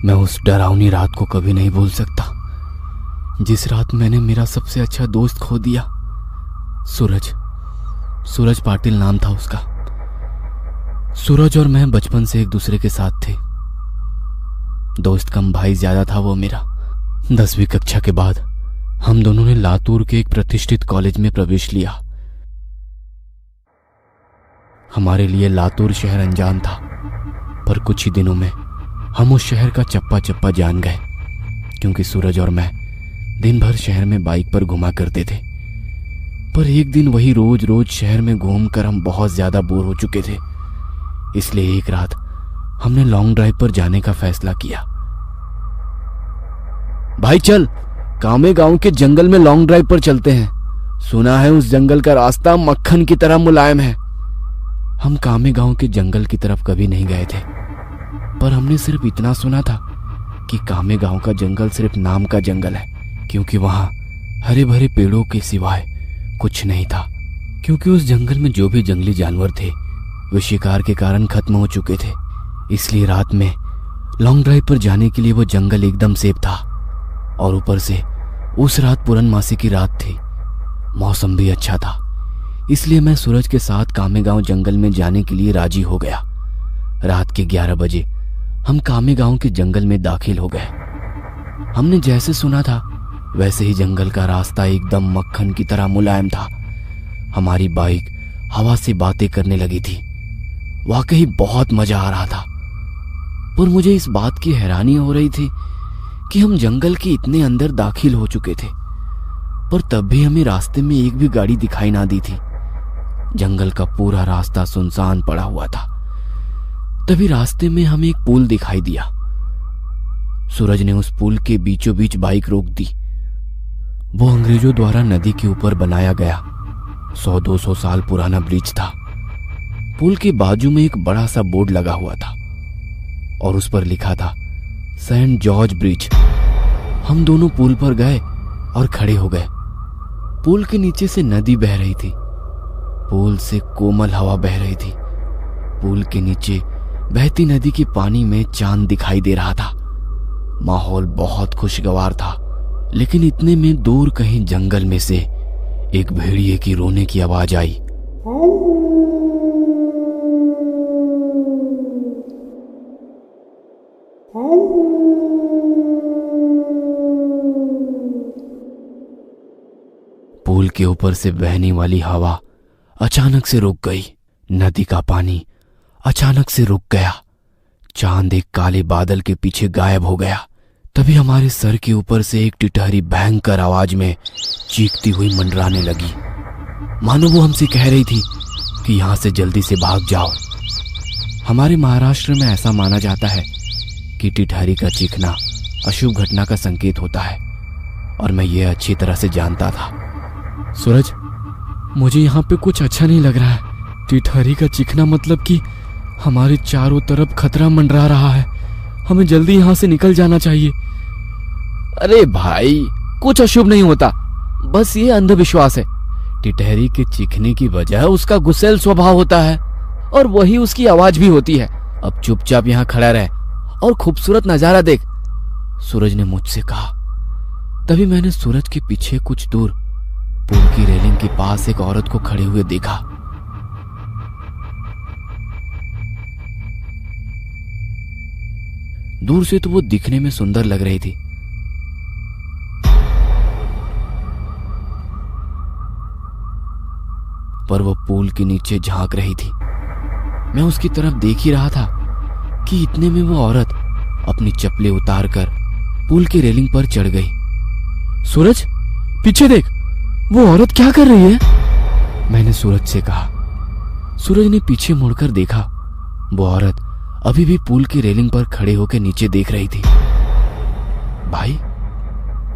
मैं उस डरावनी रात को कभी नहीं भूल सकता, जिस रात मैंने मेरा सबसे अच्छा दोस्त खो दिया। सूरज पाटिल नाम था उसका। सूरज और मैं बचपन से एक दूसरे के साथ थे। दोस्त कम भाई ज्यादा था वो मेरा। 10वीं कक्षा के बाद हम दोनों ने लातूर के एक प्रतिष्ठित कॉलेज में प्रवेश लिया। हमारे लिए लातूर शहर अनजान था, पर कुछ ही दिनों में हम उस शहर का चप्पा चप्पा जान गए, क्योंकि सूरज और मैं दिन भर शहर में बाइक पर घुमा करते थे। पर एक दिन वही रोज रोज शहर में घूमकर हम बहुत ज्यादा बोर हो चुके थे, इसलिए एक रात हमने लॉन्ग ड्राइव पर जाने का फैसला किया। भाई चल, कामे गांव के जंगल में लॉन्ग ड्राइव पर चलते हैं। सुना है उस जंगल का रास्ता मक्खन की तरह मुलायम है। हम कामे गांव के जंगल की तरफ कभी नहीं गए थे, पर हमने सिर्फ इतना सुना था कि कामे गांव का जंगल सिर्फ नाम का जंगल है, क्योंकि वहां हरे भरे पेड़ों के सिवाय कुछ नहीं था। क्योंकि उस जंगल में जो भी जंगली जानवर थे वे शिकार के कारण खत्म हो चुके थे, इसलिए रात में लॉन्ग ड्राइव पर जाने के लिए वो जंगल एकदम सेफ था। और ऊपर से उस रात पूर्णमासी की रात थी, मौसम भी अच्छा था, इसलिए मैं सूरज के साथ कामे गांव जंगल में जाने के लिए राजी हो गया। रात के 11 बजे हम कामे गांव के जंगल में दाखिल हो गए। हमने जैसे सुना था वैसे ही जंगल का रास्ता एकदम मक्खन की तरह मुलायम था। हमारी बाइक हवा से बातें करने लगी थी। वाकई बहुत मजा आ रहा था, पर मुझे इस बात की हैरानी हो रही थी कि हम जंगल के इतने अंदर दाखिल हो चुके थे, पर तब भी हमें रास्ते में एक भी गाड़ी दिखाई ना दी थी। जंगल का पूरा रास्ता सुनसान पड़ा हुआ था। तभी रास्ते में हमें एक पुल दिखाई दिया। सूरज ने उस पुल के बीचों बीच बाइक रोक दी। वो अंग्रेजों द्वारा नदी के ऊपर बनाया गया 100-200 साल पुराना ब्रिज था। पुल के बाजू में एक बड़ा सा बोर्ड लगा हुआ था और उस पर लिखा था सेंट जॉर्ज ब्रिज। हम दोनों पुल पर गए और खड़े हो गए। पुल के नीचे से नदी बह रही थी। पुल से कोमल हवा बह रही थी। पुल के नीचे बहती नदी के पानी में चांद दिखाई दे रहा था। माहौल बहुत खुशगवार था, लेकिन इतने में दूर कहीं जंगल में से एक भेड़िए की रोने की आवाज आई। पुल के ऊपर से बहने वाली हवा अचानक से रुक गई। नदी का पानी अचानक से रुक गया। चांद एक काले बादल के पीछे गायब हो गया। तभी हमारे सर के ऊपर से एक टिटहरी भयंकर आवाज में चीखती हुई मंडराने लगी, मानो वो हमसे कह रही थी कि यहां से जल्दी से भाग जाओ। हमारे महाराष्ट्र में ऐसा माना जाता है कि टिटहरी का चीखना अशुभ घटना का संकेत होता है, और मैं ये अच्छी तरह से जानता था। सूरज, मुझे यहाँ पे कुछ अच्छा नहीं लग रहा है। टिटहरी का चीखना मतलब कि हमारे चारों तरफ खतरा मंडरा रहा है। हमें जल्दी यहाँ से निकल जाना चाहिए। अरे भाई, कुछ अशुभ नहीं होता, बस ये अंधविश्वास है। टिटहरी के चीखने की वजह उसका गुस्सैल स्वभाव होता है, और वही उसकी आवाज भी होती है। अब चुपचाप यहाँ खड़ा रह और खूबसूरत नजारा देख, सूरज ने मुझसे कहा। तभी मैंने सूरज के पीछे कुछ दूर पुल की रेलिंग के पास एक औरत को खड़े हुए देखा। दूर से तो वो दिखने में सुंदर लग रही थी, पर वो पुल के नीचे झांक रही थी। मैं उसकी तरफ देख ही रहा था कि इतने में वो औरत अपनी चप्पलें उतारकर पुल की रेलिंग पर चढ़ गई। सूरज, पीछे देख, वो औरत क्या कर रही है? मैंने सूरज से कहा। सूरज ने पीछे मुड़कर देखा। वो औरत अभी भी पुल की रेलिंग पर खड़े होकर नीचे देख रही थी। भाई,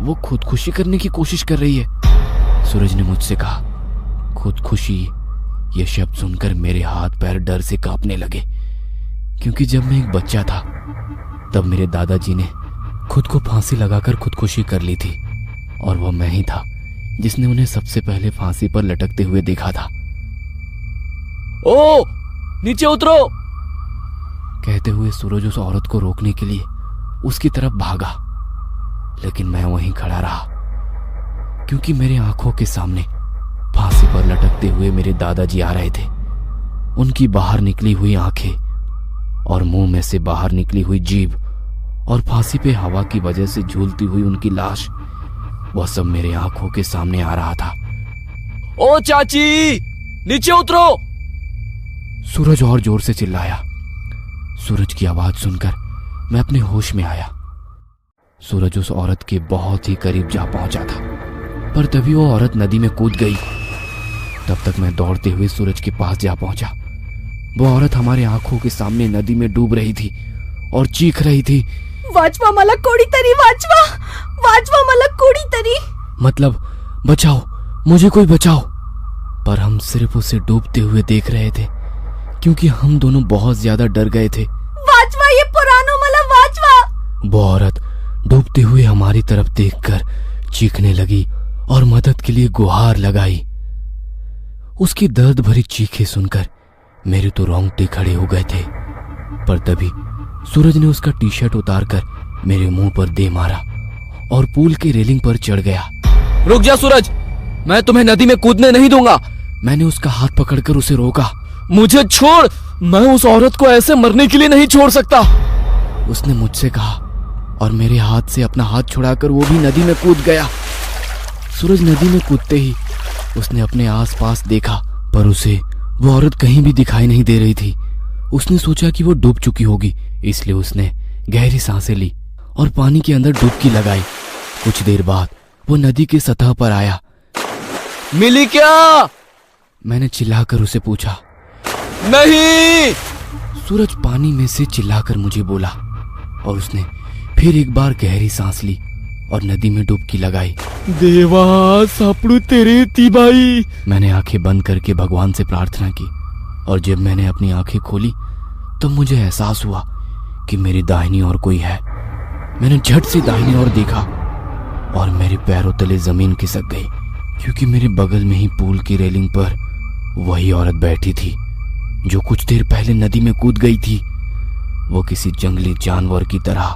वो खुदकुशी करने की कोशिश कर रही है, सूरज ने मुझसे कहा। खुदकुशी, ये शब्द सुनकर मेरे हाथ पैर डर से कांपने लगे, क्योंकि जब मैं एक बच्चा था तब मेरे दादाजी ने खुद को फांसी लगाकर खुदकुशी कर ली थी, और वह मैं ही था जिसने उन्हें सबसे पहले फांसी पर लटकते हुए देखा था। ओ, नीचे उतरो, कहते हुए सूरज उस औरत को रोकने के लिए उसकी तरफ भागा, लेकिन मैं वहीं खड़ा रहा क्योंकि मेरे आंखों के सामने फांसी पर लटकते हुए मेरे दादाजी आ रहे थे। उनकी बाहर निकली हुई आंखें और मुंह में से बाहर निकली हुई जीभ और फांसी पे हवा की वजह से झूलती हुई उनकी लाश, वह सब मेरे आंखों के सामने आ रहा था। ओ चाची, नीचे उतरो! सूरज और जोर से चिल्लाया। सूरज की आवाज सुनकर मैं अपने होश में आया। सूरज उस औरत के बहुत ही करीब जा पहुंचा था, पर तभी वो औरत नदी में कूद गई। तब तक मैं दौड़ते हुए सूरज के पास जा पहुंचा। वो औरत हमारे आंखों के सामने नदी में डूब रही थी और चीख रही थी, वाचवा मला कोड़ी तरी, वाचवा वाचवा मला कोड़ी तरी। मतलब बचाओ, मुझे कोई बचाओ। पर हम सिर्फ उसे डूबते हुए देख रहे थे क्योंकि हम दोनों बहुत ज्यादा डर गए थे। वाचवा, ये पुरानो मला वाचवा। वो औरत डूबते हुए हमारी तरफ देखकर चीखने लगी और मदद के लिए गुहार लगाई। उसकी दर्द भरी चीखें सुनकर मेरे तो रोंगटे खड़े हो गए थे, पर तभी सूरज ने उसका टी शर्ट उतारकर मेरे मुंह पर दे मारा और पूल की रेलिंग पर चढ़ गया। रुक जा सूरज, मैं तुम्हें नदी में कूदने नहीं दूंगा। मैंने उसका हाथ पकड़कर उसे रोका। मुझे छोड़, मैं उस औरत को ऐसे मरने के लिए नहीं छोड़ सकता, उसने मुझसे कहा और मेरे हाथ से अपना हाथ छुड़ाकर वो भी नदी में कूद गया। सूरज नदी में कूदते ही उसने अपने आसपास देखा, पर उसे वो औरत कहीं भी दिखाई नहीं दे रही थी। उसने सोचा कि वो डूब चुकी होगी, इसलिए उसने गहरी सांसें ली और पानी के अंदर डुबकी लगाई। कुछ देर बाद वो नदी की सतह पर आया। मिली क्या? मैंने चिल्लाकर उसे पूछा। नहीं! सूरज पानी में से चिल्लाकर मुझे बोला और उसने फिर एक बार गहरी सांस ली और नदी में डुबकी लगाई। देवा, सापड़ू तेरे तीबाई। मैंने आंखें बंद करके भगवान से प्रार्थना की और जब मैंने अपनी आंखें खोली तब मुझे एहसास हुआ कि मेरी दाहिनी ओर कोई है। मैंने झट से दाहिनी ओर देखा और मेरे पैरों तले जमीन खिसक गई क्योंकि मेरे बगल में ही पूल की रेलिंग पर वही औरत बैठी थी जो कुछ देर पहले नदी में कूद गई थी। वो किसी जंगली जानवर की तरह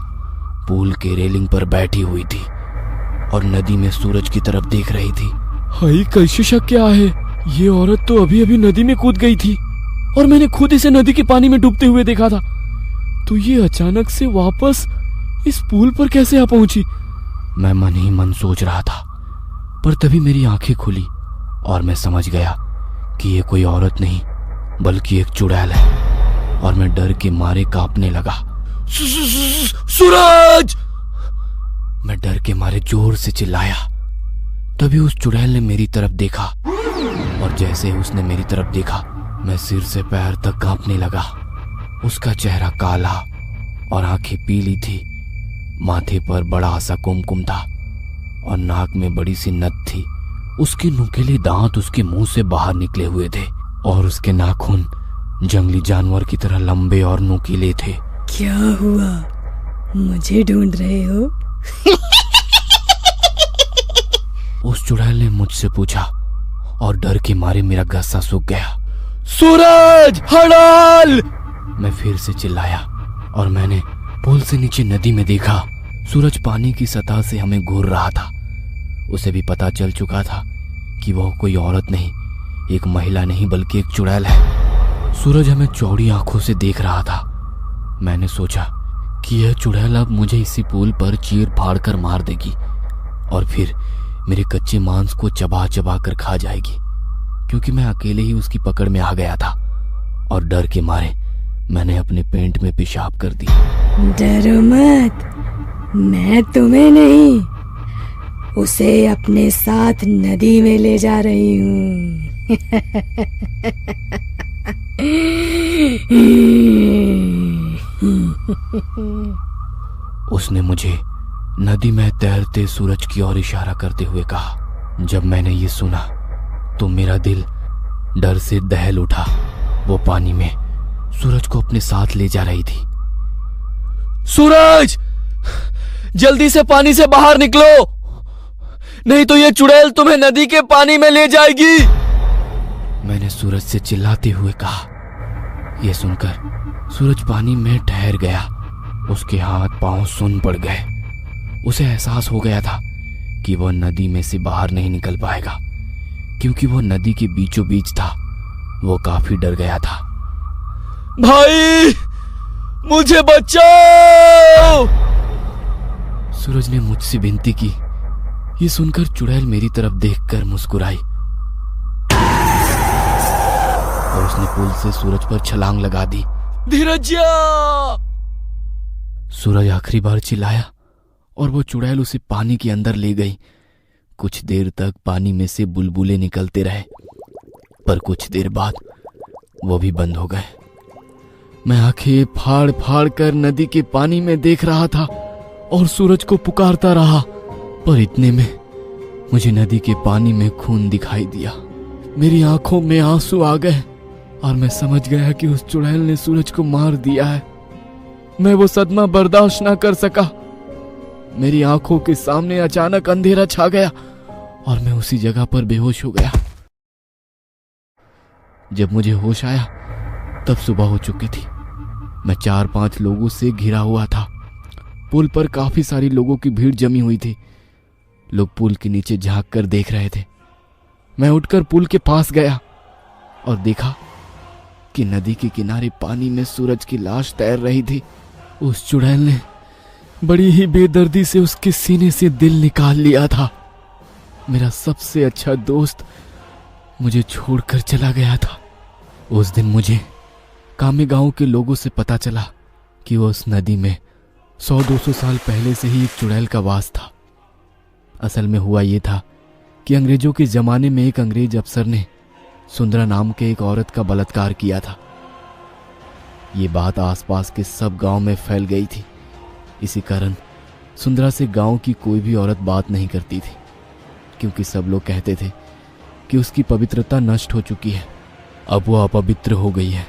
पूल के रेलिंग पर बैठी हुई थी और नदी में सूरज की तरफ देख रही थी। हाय, कैसे शक क्या है? ये औरत तो अभी अभी नदी में कूद गई थी और मैंने खुद इसे नदी के पानी में डूबते हुए देखा था, तो ये अचानक से वापस इस पुल पर कैसे आ पहुंची? मैं मन ही मन सोच रहा था, पर तभी मेरी आंखें खुली और मैं समझ गया कि ये कोई औरत नहीं बल्कि एक चुड़ैल है और मैं डर के मारे कांपने लगा। सूरज! मैं डर के मारे जोर से चिल्लाया। तभी उस चुड़ैल ने मेरी तरफ देखा और जैसे ही उसने मेरी तरफ देखा मैं सिर से पैर तक कांपने लगा। उसका चेहरा काला और आंखें पीली थी, माथे पर बड़ा सा कुमकुम था और नाक में बड़ी सी नथ थी। उसके नुकीले दांत उसके मुंह से बाहर निकले हुए थे और उसके नाखून जंगली जानवर की तरह लंबे और नुकीले थे। क्या हुआ, मुझे ढूंढ रहे हो? उस चुड़ैल ने मुझसे पूछा और डर के मारे मेरा गस्सा सूख गया। सूरज, हड़ाल! मैं फिर से चिल्लाया और मैंने पुल से नीचे नदी में देखा। सूरज पानी की सतह से हमें घूर रहा था। उसे भी पता चल चुका था कि वह कोई औरत नहीं, एक महिला नहीं बल्कि एक चुड़ैल है। सूरज हमें चौड़ी आंखों से देख रहा था। मैंने सोचा कि यह चुड़ैल अब मुझे इसी पुल पर चीर फाड़ कर मार देगी और फिर मेरे कच्चे मांस को चबा चबा कर खा जाएगी, क्योंकि मैं अकेले ही उसकी पकड़ में आ गया था और डर के मारे मैंने अपने पेंट में पेशाब कर दी। डरो मत, मैं तुम्हें नहीं, उसे अपने साथ नदी में ले जा रही हूँ। उसने मुझे नदी में तैरते सूरज की ओर इशारा करते हुए कहा। जब मैंने ये सुना तो मेरा दिल डर से दहल उठा। वो पानी में सूरज को अपने साथ ले जा रही थी। सूरज, जल्दी से पानी से बाहर निकलो, नहीं तो ये चुड़ैल तुम्हें नदी के पानी में ले जाएगी, मैंने सूरज से चिल्लाते हुए कहा। यह सुनकर सूरज पानी में ठहर गया उसके हाथ पांव सुन्न पड़ गए। उसे एहसास हो गया था कि वह नदी में से बाहर नहीं निकल पाएगा, क्योंकि वह नदी के बीचों बीच था। वो काफी डर गया था। भाई, मुझे बचाओ! सूरज ने मुझसे विनती की। ये सुनकर चुड़ैल मेरी तरफ देखकर मुस्कुराई और उसने पुल से सूरज पर छलांग लगा दी। धीरजा! सूरज आखिरी बार चिल्लाया और वो चुड़ैल उसे पानी के अंदर ले गई। कुछ देर तक पानी में से बुलबुले निकलते रहे, पर कुछ देर बाद वो भी बंद हो गए। मैं आंखें फाड़ फाड़ कर नदी के पानी में देख रहा था और सूरज को पुकारता रहा, पर इतने में मुझे नदी के पानी में खून दिखाई दिया। मेरी आंखों में आंसू आ गए और मैं समझ गया कि उस चुड़ैल ने सूरज को मार दिया है। मैं वो सदमा बर्दाश्त ना कर सका। मेरी आंखों के सामने अचानक अंधेरा छा गया और मैं उसी जगह पर बेहोश हो गया। जब मुझे होश आया तब सुबह हो चुकी थी। मैं 4-5 लोगों से घिरा हुआ था। पुल पर काफी सारी लोगों की भीड़ जमी हुई थी। लोग पुल के नीचे झांक कर देख रहे थे। मैं उठकर पुल के पास गया और देखा कि नदी के किनारे पानी में सूरज की लाश तैर रही थी। उस चुड़ैल ने बड़ी ही बेदर्दी से उसके सीने से दिल निकाल लिया था। मेरा सबसे अच्छा दोस्त मुझे छोड़कर चला गया था। उस दिन मुझे कामे गांव के लोगों से पता चला कि उस नदी में 100-200 साल पहले से ही एक चुड़ैल का वास था। असल में हुआ ये था कि अंग्रेजों के जमाने में एक अंग्रेज अफसर ने सुंदरा नाम के एक औरत का बलात्कार किया था। ये बात आसपास के सब गांव में फैल गई थी। इसी कारण सुंदरा से गांव की कोई भी औरत बात नहीं करती थी, क्योंकि सब लोग कहते थे कि उसकी पवित्रता नष्ट हो चुकी है, अब वो अपवित्र हो गई है।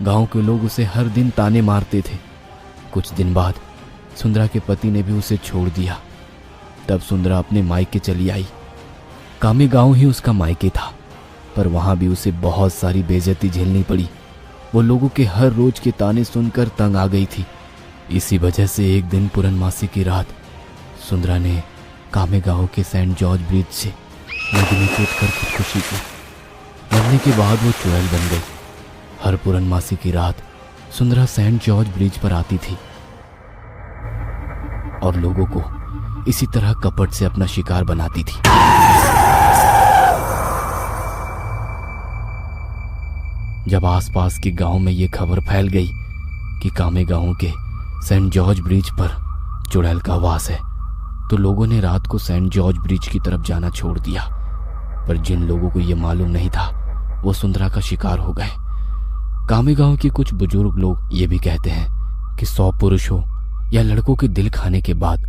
गांव के लोग उसे हर दिन ताने मारते थे। कुछ दिन बाद सुंदरा के पति ने भी उसे छोड़ दिया। तब सुंदरा अपने मायके चली आई। कामे गांव ही उसका मायके था, पर वहां भी उसे बहुत सारी बेइज्जती झेलनी पड़ी। वो लोगों के हर रोज के ताने सुनकर तंग आ गई थी। इसी वजह से एक दिन पूर्णमासी की रात सुंदरा ने कामे गांव के सेंट जॉर्ज ब्रिज से नदी में कूदकर खुदकुशी की। मरने के बाद वो चुड़ैल बन गई। हर पूर्णमासी की रात सुंदरा सेंट जॉर्ज ब्रिज पर आती थी और लोगों को इसी तरह कपट से अपना शिकार बनाती थी। जब आसपास के गांव में ये खबर फैल गई कि कामे गांव के सेंट जॉर्ज ब्रिज पर चुड़ैल का वास है, तो लोगों ने रात को सेंट जॉर्ज ब्रिज की तरफ जाना छोड़ दिया। पर जिन लोगों को यह मालूम नहीं था वो सुंदरा का शिकार हो गए। कामे गांव के कुछ बुजुर्ग लोग ये भी कहते हैं कि 100 पुरुषों या लड़कों के दिल खाने के बाद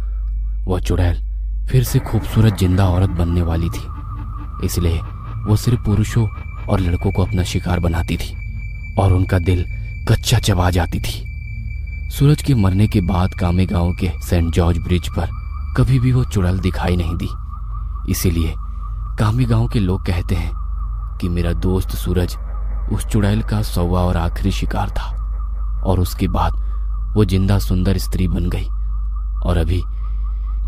वह चुड़ैल फिर से खूबसूरत जिंदा औरत बनने वाली थी। इसलिए वो सिर्फ पुरुषों और लड़कों को अपना शिकार बनाती थी और उनका दिल कच्चा चबा जाती थी। सूरज के मरने के बाद कामे गांव के सेंट जॉर्ज ब्रिज पर कभी भी वो चुड़ैल दिखाई नहीं दी। इसीलिए कामे गांव के लोग कहते हैं कि मेरा दोस्त सूरज उस चुड़ैल का 100वां और आखिरी शिकार था और उसके बाद वो जिंदा सुंदर स्त्री बन गई और अभी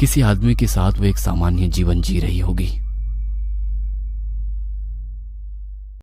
किसी आदमी के साथ वो एक सामान्य जीवन जी रही होगी।